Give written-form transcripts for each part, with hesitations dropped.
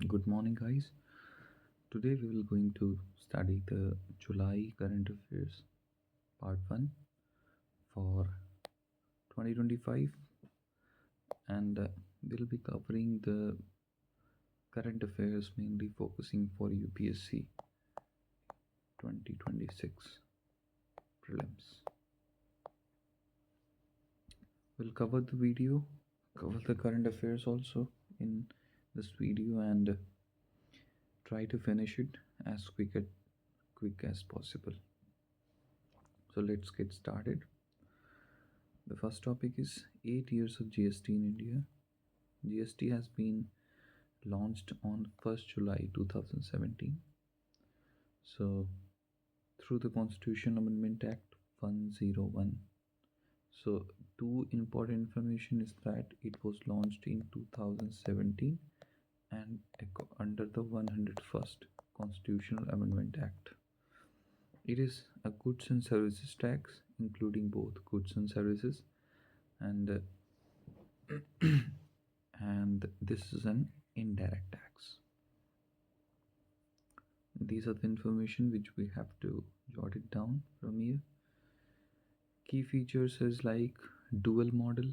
Good morning, guys. Today we will going to study the July current affairs part 1 for 2025, and we'll be covering the current affairs mainly focusing for UPSC 2026 prelims. We'll cover the video, cover the current affairs also in this video, and try to finish it as quick as possible. So let's get started. The first topic is 8 years of GST in India. GST has been launched on 1st July 2017. So through the Constitution Amendment Act 101. So two important information is that it was launched in 2017 and under the 101st Constitutional Amendment Act. It is a goods and services tax, including both goods and services, and and this is an indirect tax. These are the information which we have to jot it down from here. Key features is like dual model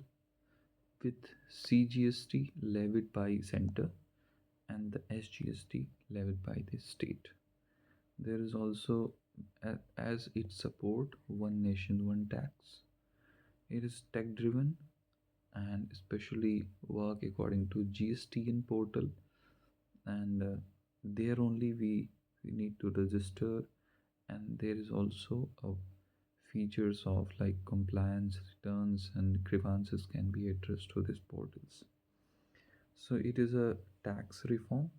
with CGST levied by center and the SGST levied by the state. There is also, as it support one nation one tax. It is tech driven and especially work according to GSTN portal, and there only we need to register, and there is also a features of like compliance, returns, and grievances can be addressed to these portals. So it is a tax reform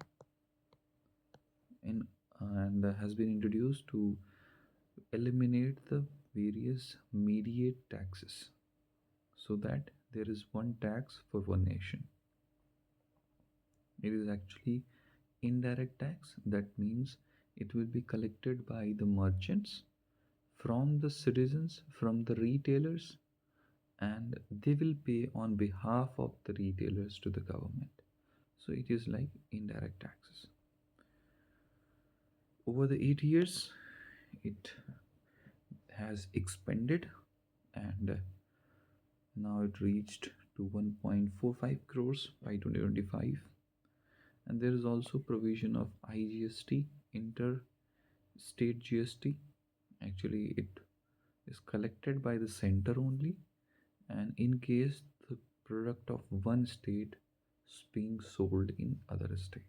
in and has been introduced to eliminate the various mediate taxes so that there is one tax for one nation. It is actually indirect tax. That means it will be collected by the merchants, from the citizens, from the retailers, and they will pay on behalf of the retailers to the government. So it is like indirect taxes. Over the 8 years, it has expanded, and now it reached to 1.45 crores by 2025. And there is also provision of IGST, inter-state GST. Actually, it is collected by the center only, and in case the product of one state is being sold in other state.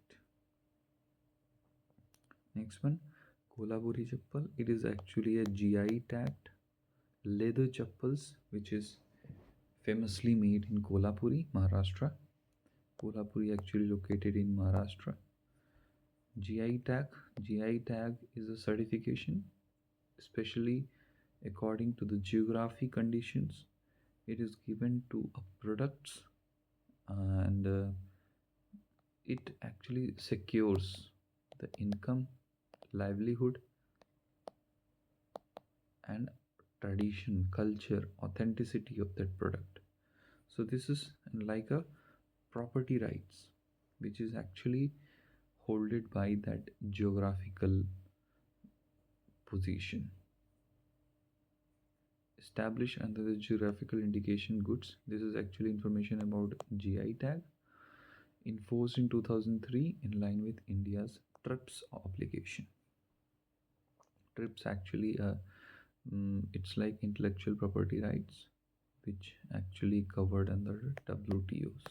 Next one, Kolhapuri chappal. It is actually a GI tagged leather chappals which is famously made in Kolhapuri, Maharashtra. Kolhapuri actually located in Maharashtra. GI tag. GI tag is a certification, especially according to the geography conditions. It is given to a products, and it actually secures the income, livelihood, and tradition, culture, authenticity of that product. So this is like a property rights which is actually holded by that geographical position. Established under the geographical indication goods. This is actually information about GI tag, enforced in 2003 in line with India's TRIPS obligation. TRIPS actually it's like intellectual property rights which actually covered under WTOs.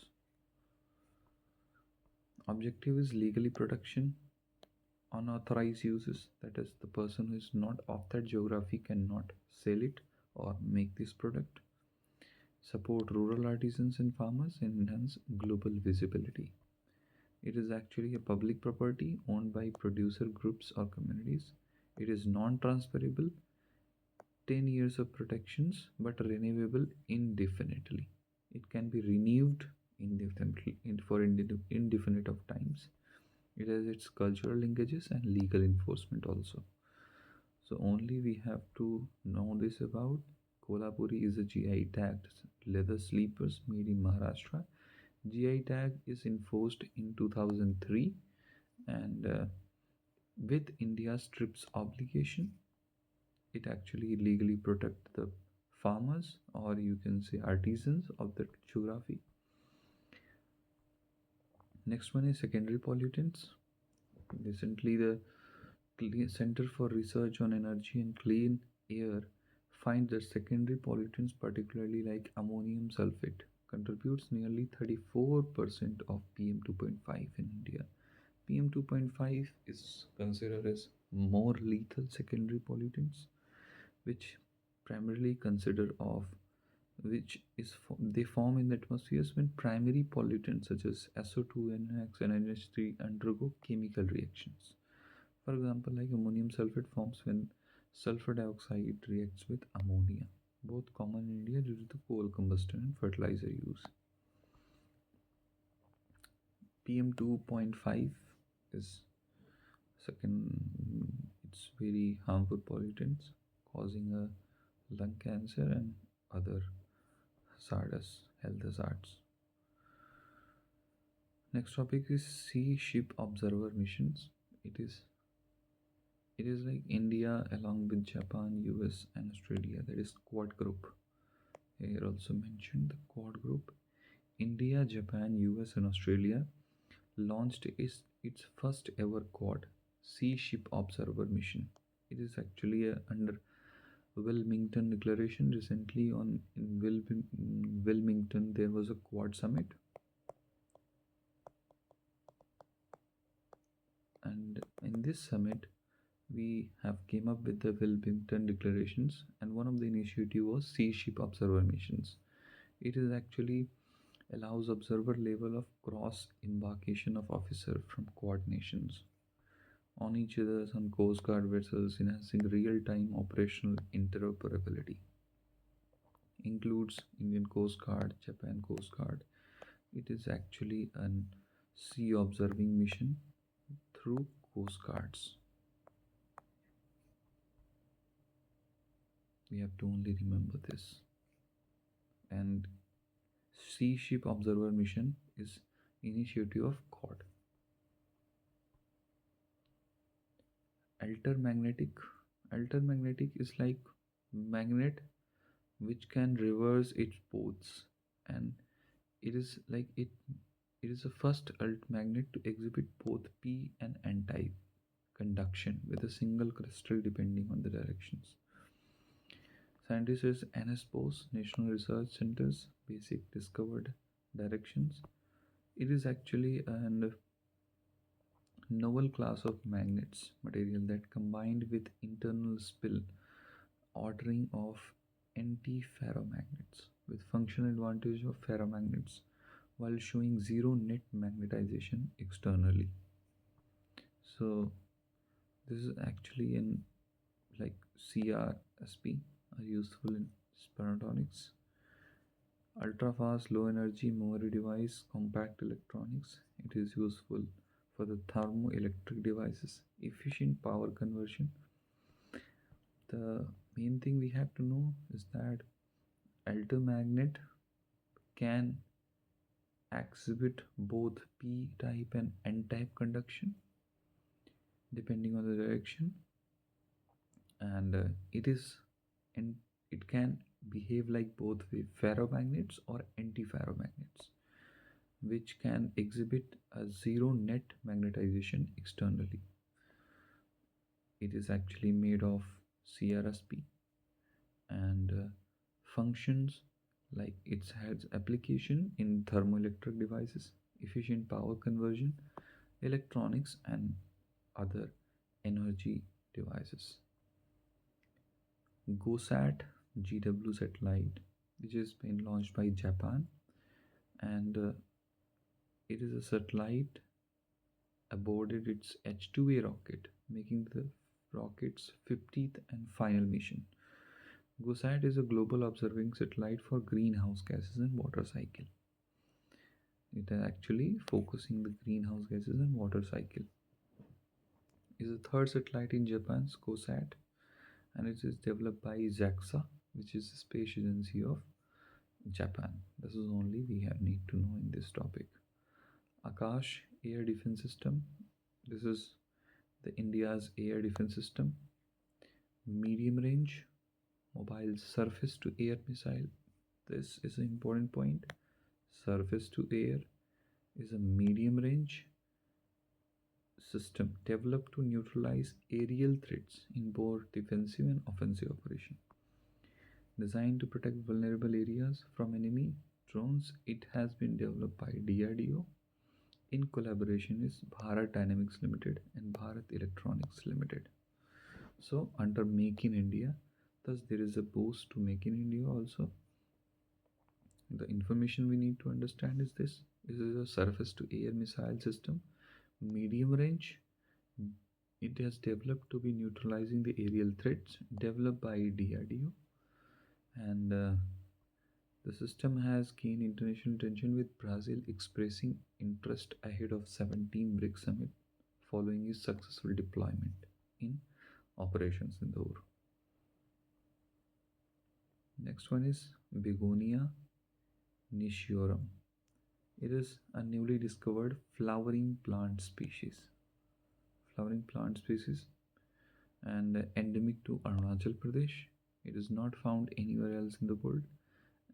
Objective is legally protection unauthorized uses, that is the person who is not of that geography cannot sell it or make this product. Support rural artisans and farmers and enhance global visibility. It is actually a public property owned by producer groups or communities. It is non-transferable, 10 years of protections but renewable indefinitely. It can be renewed indefinitely for indefinite of times. It has its cultural linkages and legal enforcement also. So only we have to know this about Kolhapuri is a GI tagged leather sleepers made in Maharashtra. GI tag is enforced in 2003 And with India's TRIPS obligation, it actually legally protect the farmers, or you can say artisans of the geography. Next one is secondary pollutants. Recently, the Center for Research on Energy and Clean Air finds that secondary pollutants, particularly like ammonium sulfate, contributes nearly 34% of PM2.5 in India. PM2.5 is considered as more lethal secondary pollutants, which primarily consider of they form in the atmospheres when primary pollutants such as SO2, NOx, and NH3 undergo chemical reactions. For example, like ammonium sulfate forms when sulfur dioxide reacts with ammonia, both common in India due to the coal combustion and fertilizer use. PM2.5 is second, it's very harmful pollutants causing a lung cancer and other hazardous health hazards. Next topic is Sea Ship Observer missions. It is it is like India along with Japan, US, and Australia. That is Quad Group. Here also mentioned the Quad Group. India, Japan, US, and Australia launched its first ever Quad Sea Ship Observer mission. It is actually under Wilmington Declaration. Recently, on in Wilmington, there was a Quad summit, and in this summit, we have came up with the Wilmington Declarations, and one of the initiative was Sea Ship Observer missions. It is actually allows observer level of cross embarkation of officer from Quad nations on each other's on Coast Guard vessels, enhancing real-time operational interoperability. Includes Indian Coast Guard, Japan Coast Guard. It is actually an sea observing mission through Coast Guards. We have to only remember this. And Sea Ship Observer Mission is initiative of Quad. Altermagnetic is like magnet which can reverse its poles, and it is like it is the first alt magnet to exhibit both p and n type conduction with a single crystal depending on the directions. Scientists at NSPOS National Research Centers basic discovered directions. It is actually a novel class of magnets material that combined with internal spill ordering of anti-ferromagnets with functional advantage of ferromagnets while showing zero net magnetization externally. So this is actually in like CRSP are useful in spintronics. Ultra fast low energy memory device compact electronics. It is useful for the thermoelectric devices, efficient power conversion. The main thing we have to know is that altermagnet can exhibit both p type and n type conduction depending on the direction, and and it can behave like both ferromagnets or anti-ferromagnets, which can exhibit a zero net magnetization externally. It is actually made of CRSP and functions like it has application in thermoelectric devices, efficient power conversion, electronics, and other energy devices. GOSAT GW satellite, which is been launched by Japan, and it is a satellite aborted its H2A rocket, making the rocket's 50th and final mission. GOSAT is a global observing satellite for greenhouse gases and water cycle. It is actually focusing the greenhouse gases and water cycle. It is the third satellite in Japan's GOSAT, and it is developed by JAXA, which is the space agency of Japan. This is only we have need to know in this topic. Akash Air Defense System. This is the India's air defense system, medium range, mobile surface to air missile. This is an important point. Surface to air is a medium range system developed to neutralize aerial threats in both defensive and offensive operation. Designed to protect vulnerable areas from enemy drones, it has been developed by DRDO in collaboration with Bharat Dynamics Limited and Bharat Electronics Limited. So, under Make in India, thus there is a boost to Make in India also. The information we need to understand is this: this is a surface to air missile system, medium range. It has developed to be neutralizing the aerial threats developed by DRDO, and the system has gained international attention with Brazil expressing interest ahead of 17 BRICS summit following its successful deployment in operations in the Ur. Next one is Begonia nischiorum. It is a newly discovered flowering plant species. Flowering plant species and endemic to Arunachal Pradesh. It is not found anywhere else in the world,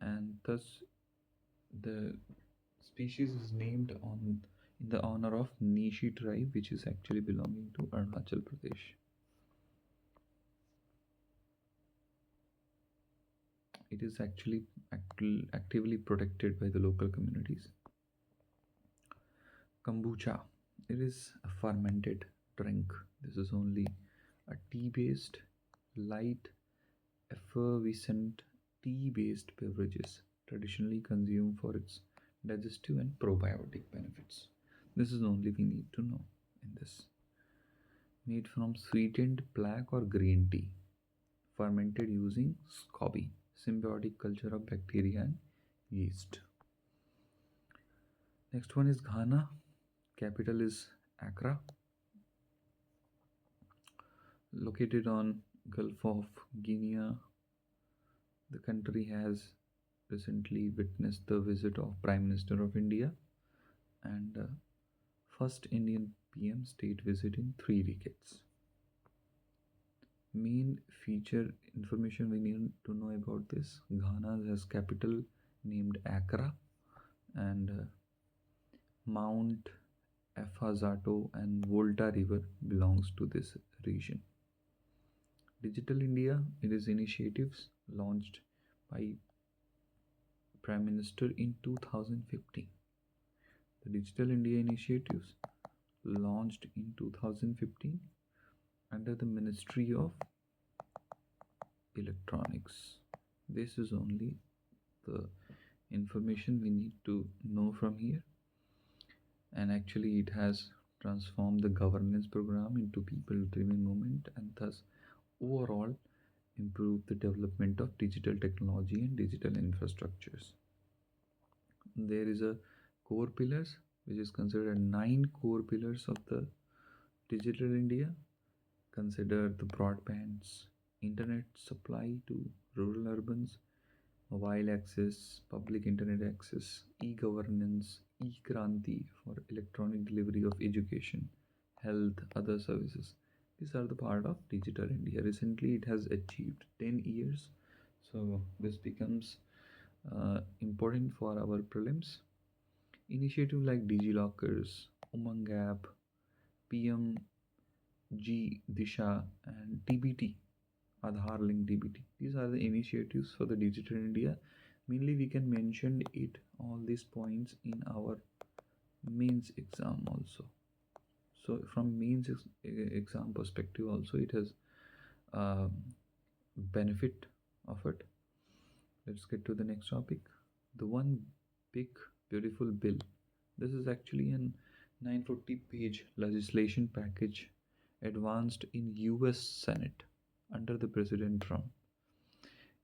and thus the species is named on in the honor of Nishi tribe, which is actually belonging to Arunachal Pradesh. It is actually actively protected by the local communities. Kombucha. It is a fermented drink. This is only a tea-based, light, effervescent tea-based beverages traditionally consumed for its digestive and probiotic benefits. This is the only we need to know in this. Made from sweetened black or green tea, fermented using SCOBY, symbiotic culture of bacteria and yeast. Next one is Ghana. Capital is Accra. Located on Gulf of Guinea, the country has recently witnessed the visit of Prime Minister of India and first Indian PM state visit in 3 decades. Main feature information we need to know about this: Ghana has capital named Accra, and Mount Efazato and Volta River belongs to this region. Digital India, it is initiatives launched by Prime Minister in 2015. The Digital India initiatives launched in 2015 under the Ministry of Electronics. This is only the information we need to know from here, and actually it has transformed the governance program into people driven movement and thus overall improve the development of digital technology and digital infrastructures. There is a core pillars which is considered 9 core pillars of the Digital India. Consider the broadbands, internet supply to rural urbans, mobile access, public internet access, e-governance, e-kranti for electronic delivery of education, health, other services. These are the part of Digital India. Recently, it has achieved 10 years, so this becomes important for our prelims. Initiative like DigiLockers, Umang app, PMG Disha, and DBT, Aadhaar link DBT. These are the initiatives for the Digital India. Mainly, we can mention it all these points in our mains exam also. So, from mains exam perspective, also it has benefit of it. Let's get to the next topic. The one big beautiful bill. This is actually an 940-page legislation package advanced in US Senate under the President Trump.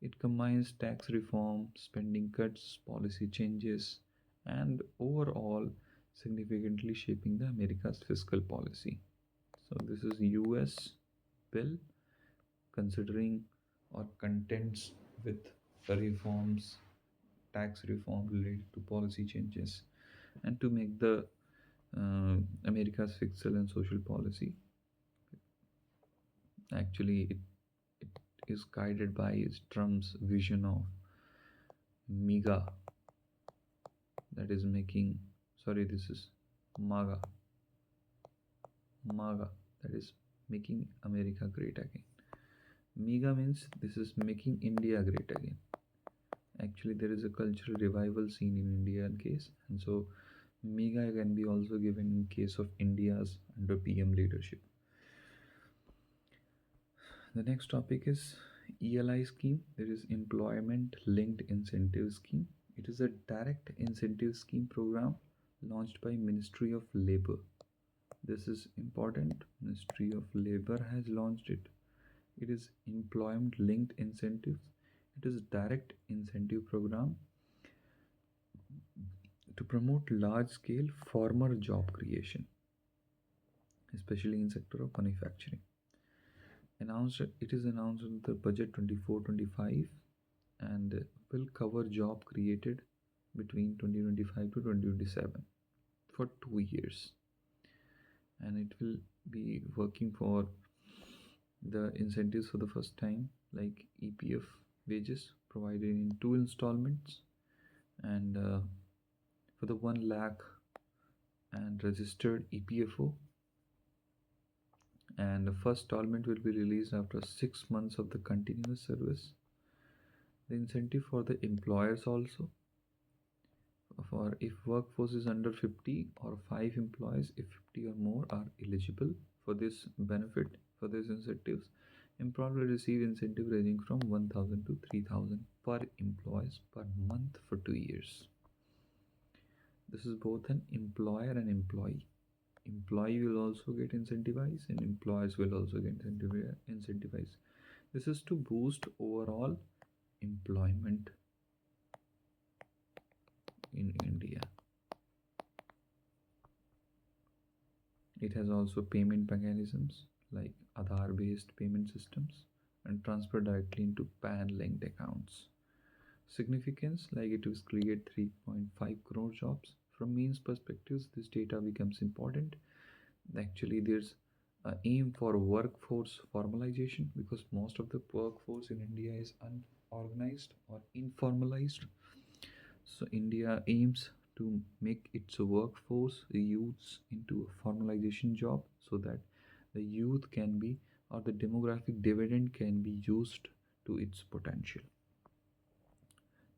It combines tax reform, spending cuts, policy changes, and overall significantly shaping the America's fiscal policy. So this is US bill considering or contents with the reforms, tax reform related to policy changes, and to make the America's fiscal and social policy. Actually, it is guided by Trump's vision of MEGA, that is making, sorry, this is MAGA, MAGA, that is making America great again. MEGA means this is making India great again. Actually, there is a cultural revival scene in Indian case, and so MEGA can be also given in case of India's under PM leadership. The next topic is ELI scheme. There is Employment Linked Incentive Scheme. It is a direct incentive scheme program launched by Ministry of Labor. This is important. Ministry of Labor has launched it. It is employment linked incentives. It is direct incentive program to promote large scale formal job creation, especially in sector of manufacturing. It is announced in the budget 24-25 and will cover job created between 2025 to 2027 for 2 years, and it will be working for the incentives for the first time, like EPF wages provided in 2 installments, and for the 1 lakh and registered EPFO, and the first installment will be released after 6 months of the continuous service. The incentive for the employers also, for if workforce is under 50 or 5 employees, if 50 or more are eligible for this benefit, for these incentives, employer will receive incentive ranging from 1000 to 3000 per employees per month for 2 years. This is both an employer and employee. Employee will also get incentivized and employers will also get incentivized. This is to boost overall employment in India. It has also payment mechanisms like Aadhaar based payment systems and transfer directly into PAN linked accounts. Significance, like it will create 3.5 crore jobs. From means perspectives, this data becomes important. Actually, there's an aim for workforce formalization because most of the workforce in India is unorganized or informalized. So India aims to make its workforce, the youths, into a formalization job so that the youth can be, or the demographic dividend can be used to its potential.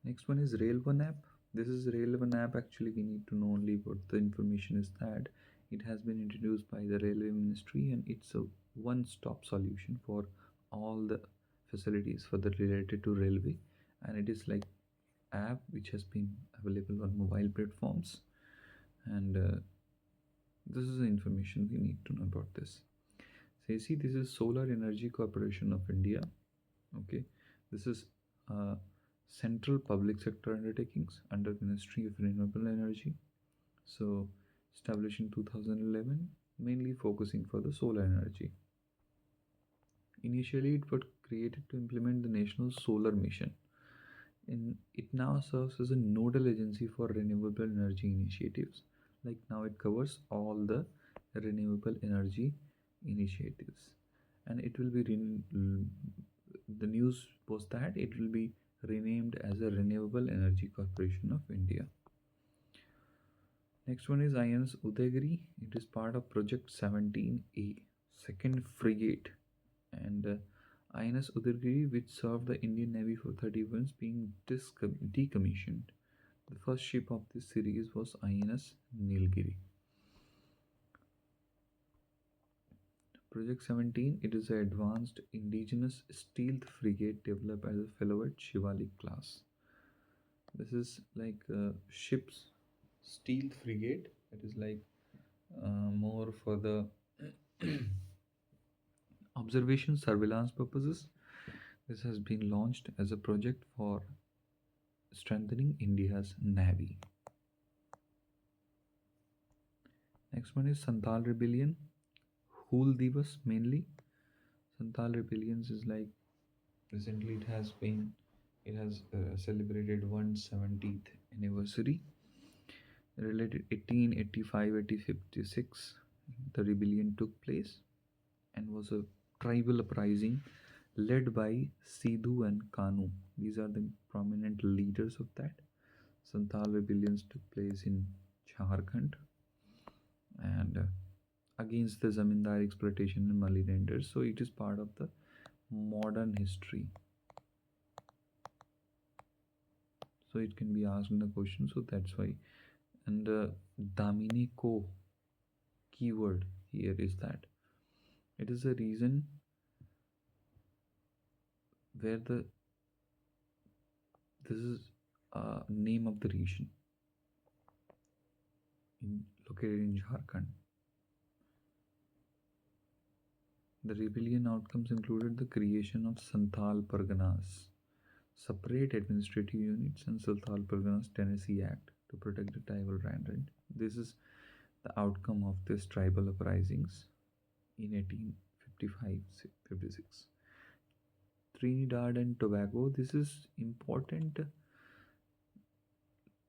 Next one is Rail One app. This is Rail One app. Actually, we need to know only what the information is that it has been introduced by the Railway Ministry, and it's a one-stop solution for all the facilities for the related to railway, and it is like app which has been available on mobile platforms, and this is the information we need to know about this. So you see, this is Solar Energy Corporation of India. Okay, this is central public sector undertakings under Ministry of Renewable Energy. So established in 2011, mainly focusing for the solar energy. Initially, it was created to implement the national solar mission. It now serves as a nodal agency for renewable energy initiatives. Like now, it covers all the renewable energy initiatives, and it will be the news was that it will be renamed as a Renewable Energy Corporation of India. Next one is INS Udaygiri. It is part of Project 17A, second frigate, and INS Udaygiri, which served the Indian Navy for 30 months, being decommissioned. The first ship of this series was INS Nilgiri. Project 17, it is an advanced indigenous stealth frigate developed as a fellow at Shivalik class. This is like ship's stealth frigate. It is like more for the observation surveillance purposes. This has been launched as a project for strengthening India's navy. Next one is Santal rebellion. Hool Divas mainly. Santal rebellions is like recently it has celebrated 170th anniversary. related 1885-1856, the rebellion took place and was a tribal uprising led by Sidhu and Kanu. These are the prominent leaders of that. Santhal rebellions took place in Jharkhand and against the zamindar exploitation and Mali renders. So it is part of the modern history. So it can be asked in the question. So that's why. And Damini ko keyword here is that it is a reason where the this is name of the region located in Jharkhand. The rebellion outcomes included the creation of Santhal Parganas, separate administrative units, and Santhal Parganas Tennessee Act to protect the tribal land. This is the outcome of this tribal uprisings in 1855-56. Trinidad and Tobago. This is important.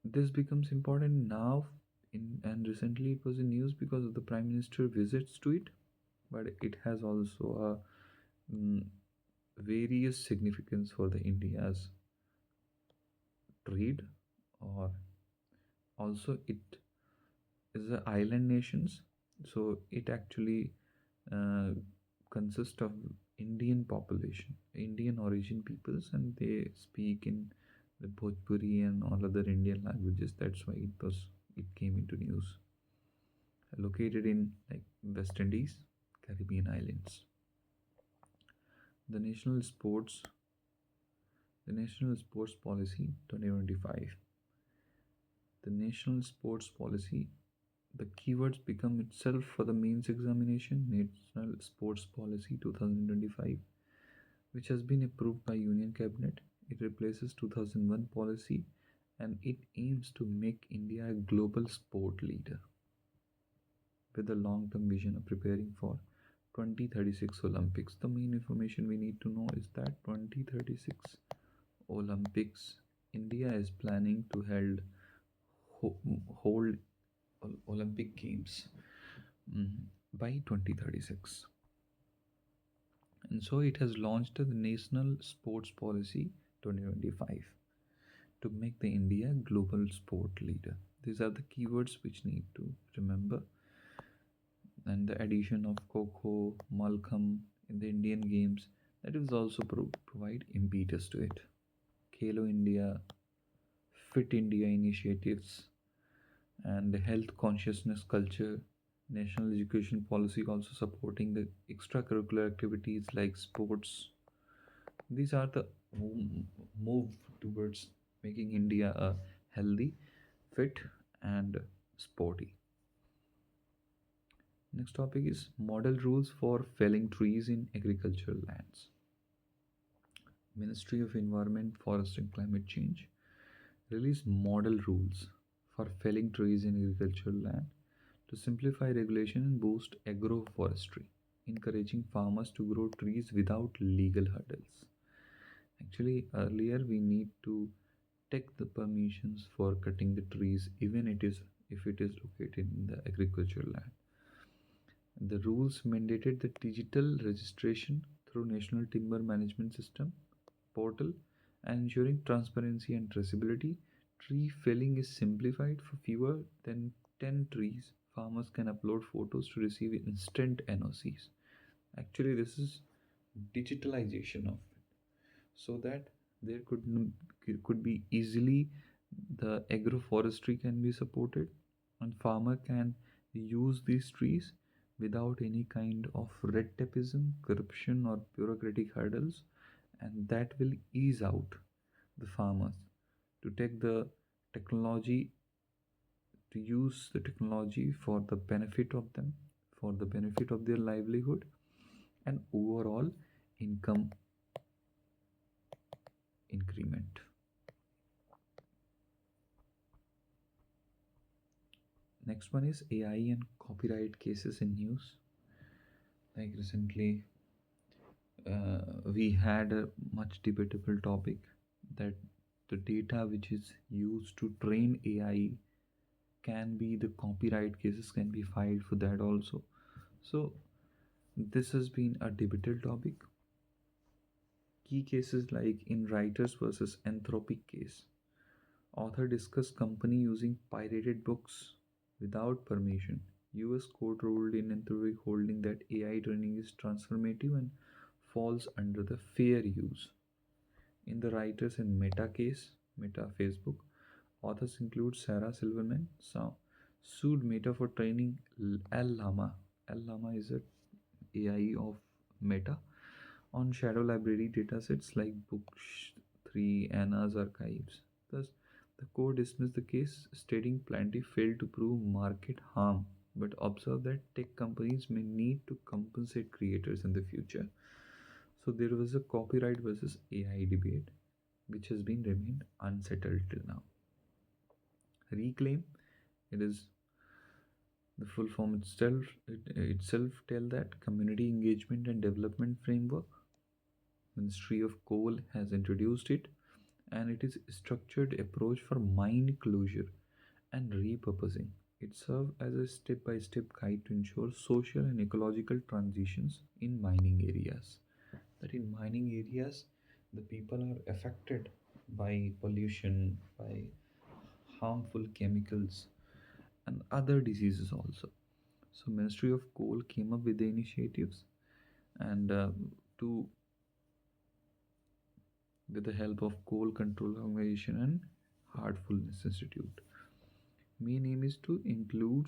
This becomes important now, and recently it was in news because of the Prime Minister visits to it. But it has also a various significance for the India's trade, or also it is a island nations, so it actually uh, consists of Indian population, Indian origin peoples, and they speak in the Bhojpuri and all other Indian languages. That's why it came into news. Located in like West Indies, Caribbean islands. The National Sports Policy 2025. The National Sports Policy, the keywords become itself for the mains examination. National Sports Policy 2025, which has been approved by Union Cabinet. It replaces 2001 policy and it aims to make India a global sport leader with a long-term vision of preparing for 2036 Olympics. The main information we need to know is that 2036 Olympics, India is planning to hold Olympic Games by 2036. And so it has launched the National Sports Policy 2025 to make the India global sport leader. These are the keywords which need to remember. And the addition of Kho, Malkham in the Indian Games, that is also provide impetus to it. Khelo India, Fit India initiatives, and the health consciousness culture. National education policy also supporting the extracurricular activities like sports. These are the move towards making India a healthy, fit, and sporty. Next topic is model rules for felling trees in agricultural lands. Ministry of Environment, Forest and Climate Change released model rules for felling trees in agricultural land to simplify regulation and boost agroforestry, encouraging farmers to grow trees without legal hurdles. Actually, earlier we need to take the permissions for cutting the trees, even if it is located in the agricultural land. The rules mandated the digital registration through National Timber Management System portal and ensuring transparency and traceability. Tree felling is simplified for fewer than 10 trees. Farmers can upload photos to receive instant NOCs. Actually, this is digitalization of it, so that there could be easily the agroforestry can be supported and farmer can use these trees without any kind of red tapeism, corruption or bureaucratic hurdles, and that will ease out the farmers to take the technology, to use the technology for the benefit of them, for the benefit of their livelihood and overall income increment. Next one is AI and copyright cases in news. Like recently, we had a much debatable topic that the data which is used to train AI can be the copyright cases can be filed for that also. So this has been a debated topic. Key cases like in writers versus anthropic case, author discussed company using pirated books without permission. US court ruled in anthropic holding that AI training is transformative and falls under the fair use. In the writers and Meta case, Meta Facebook, authors include Sarah Silverman, sued Meta for training L Llama. L Llama is a AI of Meta on shadow library datasets like Book 3, Anna's archives. Thus, the court dismissed the case, stating plaintiff failed to prove market harm, but observed that tech companies may need to compensate creators in the future. So there was a copyright versus AI debate, which has been remained unsettled till now. Reclaim, it is the full form itself tell that community engagement and development framework. Ministry of Coal has introduced it, and it is a structured approach for mine closure and repurposing. It serves as a step-by-step guide to ensure social and ecological transitions in mining areas. That in mining areas, the people are affected by pollution, by harmful chemicals, and other diseases also. So, Ministry of Coal came up with the initiatives, and to with the help of Coal Control Organization and Heartfulness Institute. Main aim is to include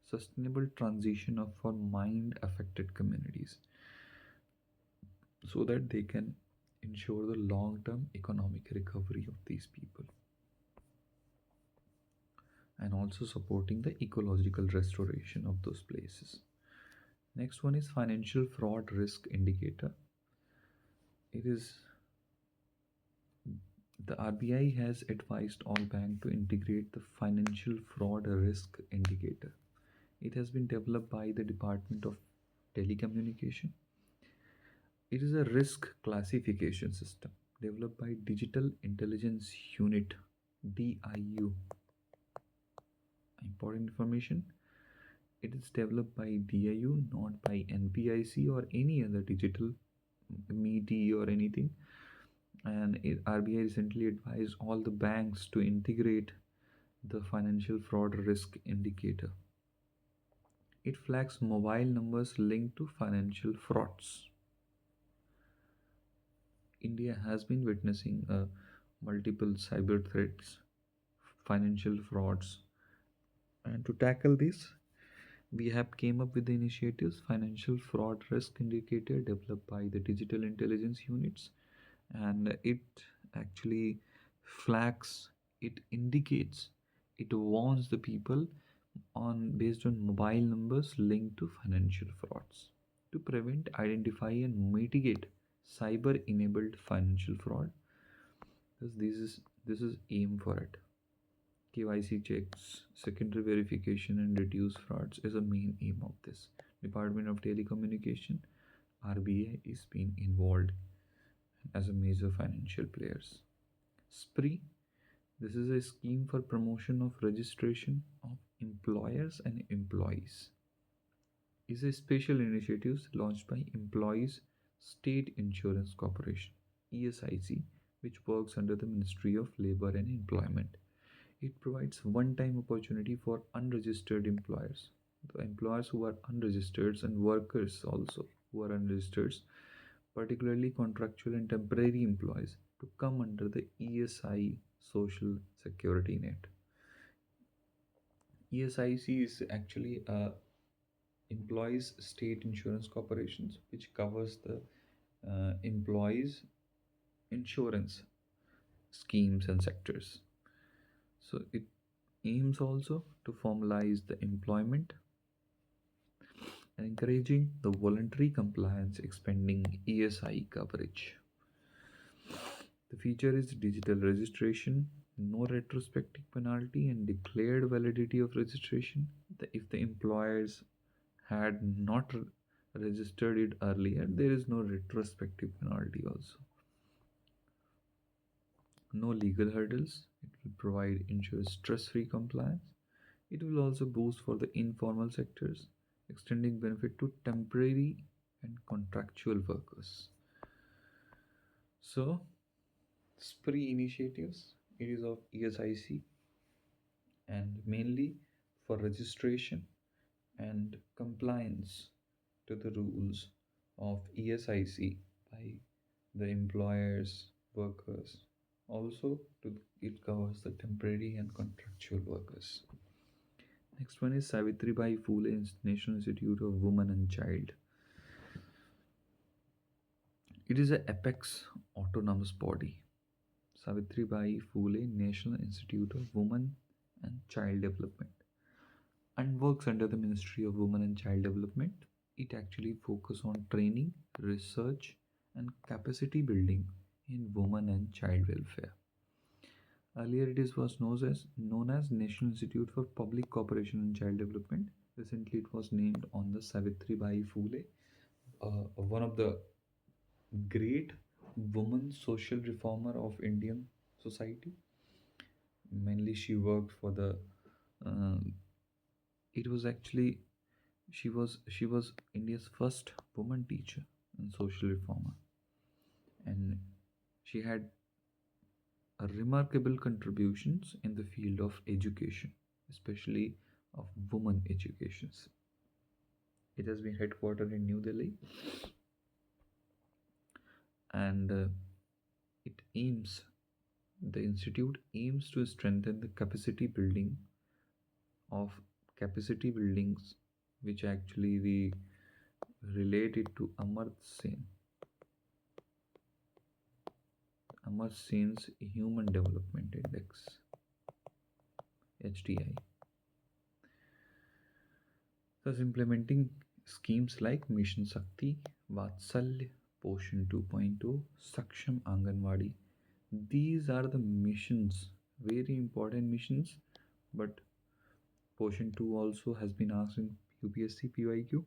sustainable transition of for mind affected communities so that they can ensure the long term economic recovery of these people and also supporting the ecological restoration of those places. Next one is financial fraud risk indicator. It is the RBI has advised all banks to integrate the financial fraud risk indicator. It has been developed by the Department of Telecommunication. It is a risk classification system developed by Digital Intelligence Unit DIU. Important information. It is developed by DIU, not by NPIC or any other digital MIDI or anything. And RBI recently advised all the banks to integrate the financial fraud risk indicator. It flags mobile numbers linked to financial frauds. India has been witnessing multiple cyber threats, financial frauds, and to tackle this, we have came up with the initiatives financial fraud risk indicator developed by the digital intelligence units, and it actually flags, it indicates, it warns the people on based on mobile numbers linked to financial frauds to prevent, identify, and mitigate cyber enabled financial fraud. Because this is aim for it. KYC checks, secondary verification, and reduce frauds is a main aim of this. Department of Telecommunication, RBI, is being involved as a major financial players. SPREE, this is a scheme for promotion of registration of employers and employees. Is a special initiative launched by Employees State Insurance Corporation (ESIC), which works under the Ministry of Labor and Employment. It provides one-time opportunity for unregistered employers, the employers who are unregistered and workers also who are unregistered, particularly contractual and temporary employees, to come under the ESI social security net. ESIC is actually a employees state insurance corporations which covers the employees insurance schemes and sectors. So it aims also to formalize the employment and encouraging the voluntary compliance, expanding ESI coverage. The feature is digital registration, no retrospective penalty, and declared validity of registration. If the employers had not registered it earlier, there is no retrospective penalty also. No legal hurdles. It will provide ensure stress-free compliance. It will also boost for the informal sectors, extending benefit to temporary and contractual workers. So, spree initiatives, it is of ESIC and mainly for registration and compliance to the rules of ESIC by the employers, workers. Also, it covers the temporary and contractual workers. Next one is Savitribai Phule National Institute of Women and Child. It is a apex autonomous body. Savitribai Phule National Institute of Women and Child Development and works under the Ministry of Women and Child Development. It actually focuses on training, research, and capacity building in women and child welfare. Earlier, it was known as National Institute for Public Cooperation and Child Development. Recently, it was named on the Savitribai Phule, one of the great woman social reformer of Indian society. Mainly, she worked for the. Uh, it was actually she was India's first woman teacher and social reformer, and she had a remarkable contributions in the field of education, especially of women educations. It has been headquartered in New Delhi, and it aims the institute aims to strengthen the of capacity buildings, which actually we relate it to Amar Sen's Human Development Index HDI. Thus, implementing schemes like Mission Shakti, Vatsalya, Poshan 2.0, Saksham Anganwadi. These are the missions, very important missions, but Poshan 2 also has been asked in UPSC PYQ,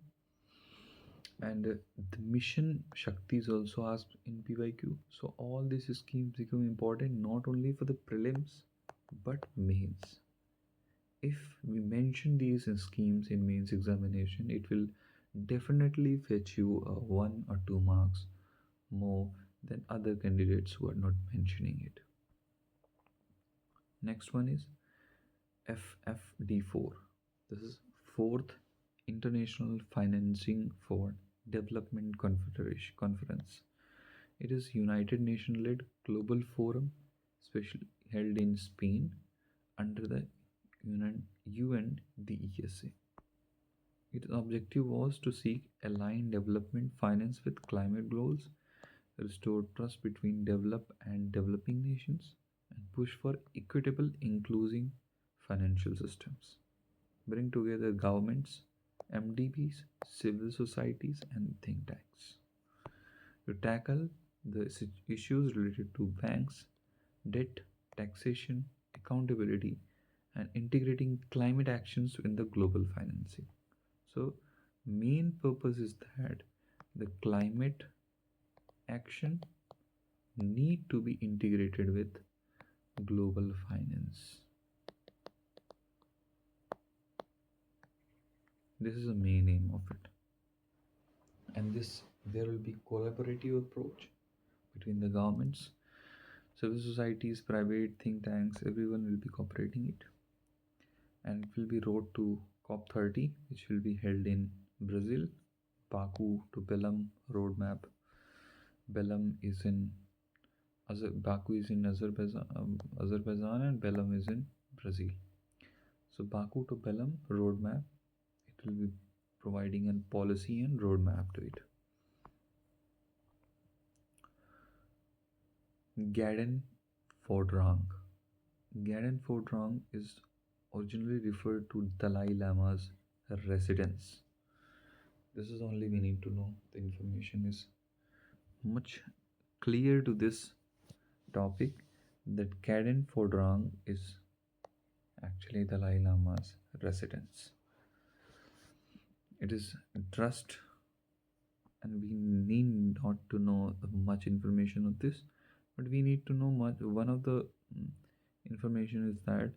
and the Mission Shakti is also asked in PYQ. So, all these schemes become important not only for the prelims but mains. If we mention these schemes in mains examination, it will definitely fetch you 1 or 2 marks more than other candidates who are not mentioning it. Next one is FFD4. This is Fourth International Financing for Development Conference. It is United Nations led global forum, especially held in Spain under the UNDESA. Its objective was to seek aligned development finance with climate goals, restore trust between developed and developing nations, and push for equitable, inclusive financial systems. Bring together governments, MDBs, civil societies, and think tanks to tackle the issues related to banks, debt, taxation, accountability, and integrating climate actions in the global financing. So, main purpose is that the climate action need to be integrated with global finance. This is the main aim of it, and this there will be collaborative approach between the governments, civil societies, private think tanks. Everyone will be cooperating it, and it will be road to COP30, which will be held in Brazil. Baku to Belém roadmap. Baku is in Azerbaijan, and Belém is in Brazil. So Baku to Belém roadmap, it will be providing a policy and roadmap to it. Gaden Phodrang. Gaden Phodrang is originally referred to Dalai Lama's residence. This is only we need to know. The information is much clear to this topic that Gaden Phodrang is actually Dalai Lama's residence. It is trust, and we need not to know much information of this, but we need to know much. One of the information is that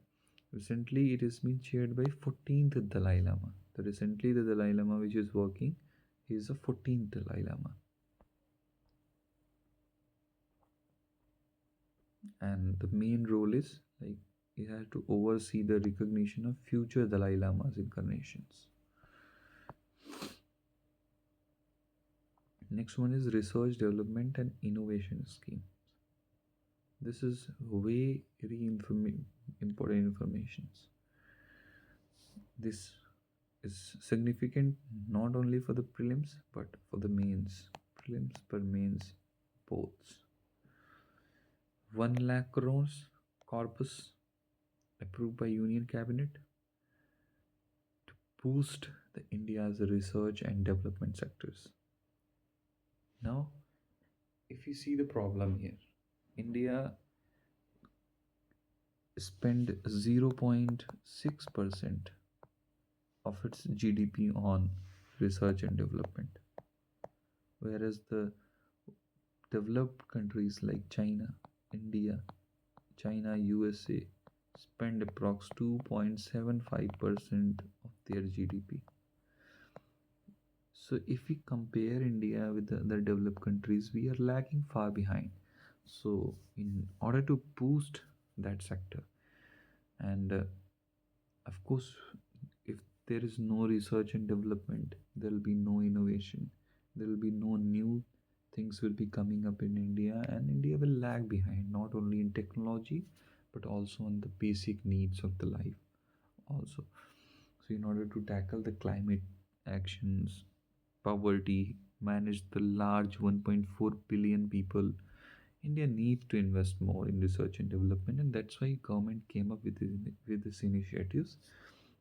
Recently, it has been chaired by 14th Dalai Lama. Recently, the Dalai Lama which is working, he is the 14th Dalai Lama. And the main role is like he has to oversee the recognition of future Dalai Lama's incarnations. Next one is research, development, and innovation scheme. This is very important informations. This is significant not only for the prelims but for the mains. Prelims per mains both. 1 lakh crores corpus approved by Union Cabinet to boost the India's research and development sectors. Now, if you see the problem here, India spend 0.6% of its GDP on research and development, whereas the developed countries like China, India, China, USA spend approx 2.75% of their GDP. So if we compare India with the other developed countries, we are lagging far behind. So in order to boost that sector, and of course, if there is no research and development, there will be no innovation. There will be no new things will be coming up in India, and India will lag behind not only in technology but also on the basic needs of the life also. So in order to tackle the climate actions, poverty, manage the large 1.4 billion people, India needs to invest more in research and development, and that's why government came up with this initiatives,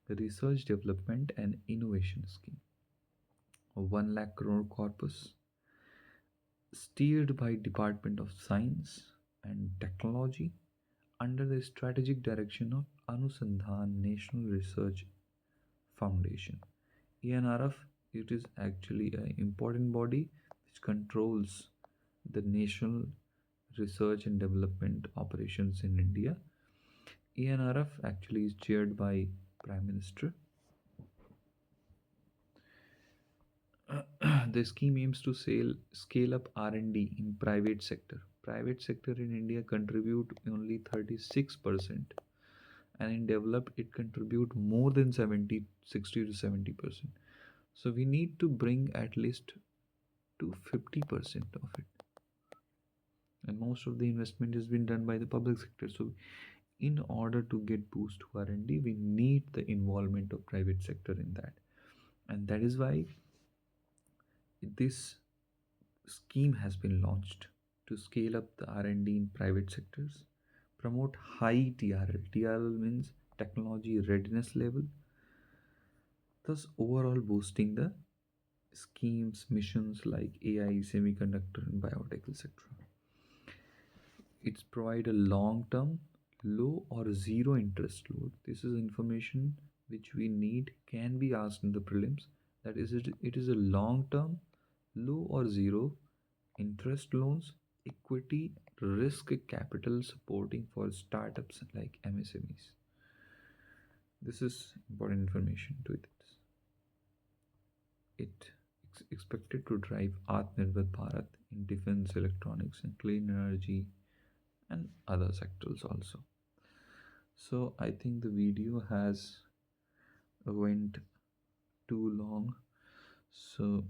the research development and innovation scheme. A 1 lakh crore corpus steered by Department of Science and Technology under the strategic direction of Anusandhan National Research Foundation. ENRF, it is actually an important body which controls the national research and development operations in India. ENRF actually is chaired by Prime Minister. The scheme aims to scale up R&D in private sector. Private sector in India contribute only 36%, and in developed it contribute more than 60 to 70%. So we need to bring at least to 50% of it, and most of the investment has been done by the public sector. So in order to get boost to R&D, we need the involvement of private sector in that, and that is why this scheme has been launched to scale up the R&D in private sectors, promote high TRL. TRL means technology readiness level, thus overall boosting the schemes, missions like AI, semiconductor, and biotech, etc. It's provide a long-term, low or zero interest loan. This is information which we need, can be asked in the prelims. That is, it is a long-term, low or zero interest loans, equity, risk capital supporting for startups like MSMEs. This is important information to it. It is expected to drive Atmanirbhar Bharat in defense, electronics, and clean energy, and other sectors also. So I think the video has went too long. So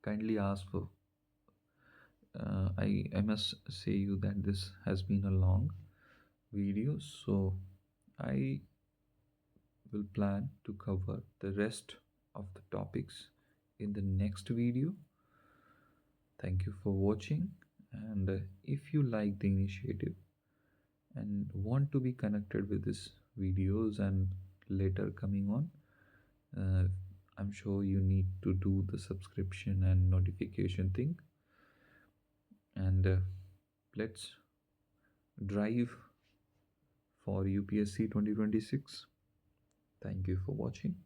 kindly ask for. I must say you that this has been a long video, so I will plan to cover the rest of the topics in the next video. Thank you for watching, and if you like the initiative and want to be connected with these videos and later coming on, I'm sure you need to do the subscription and notification thing, and let's drive for UPSC 2026. Thank you for watching.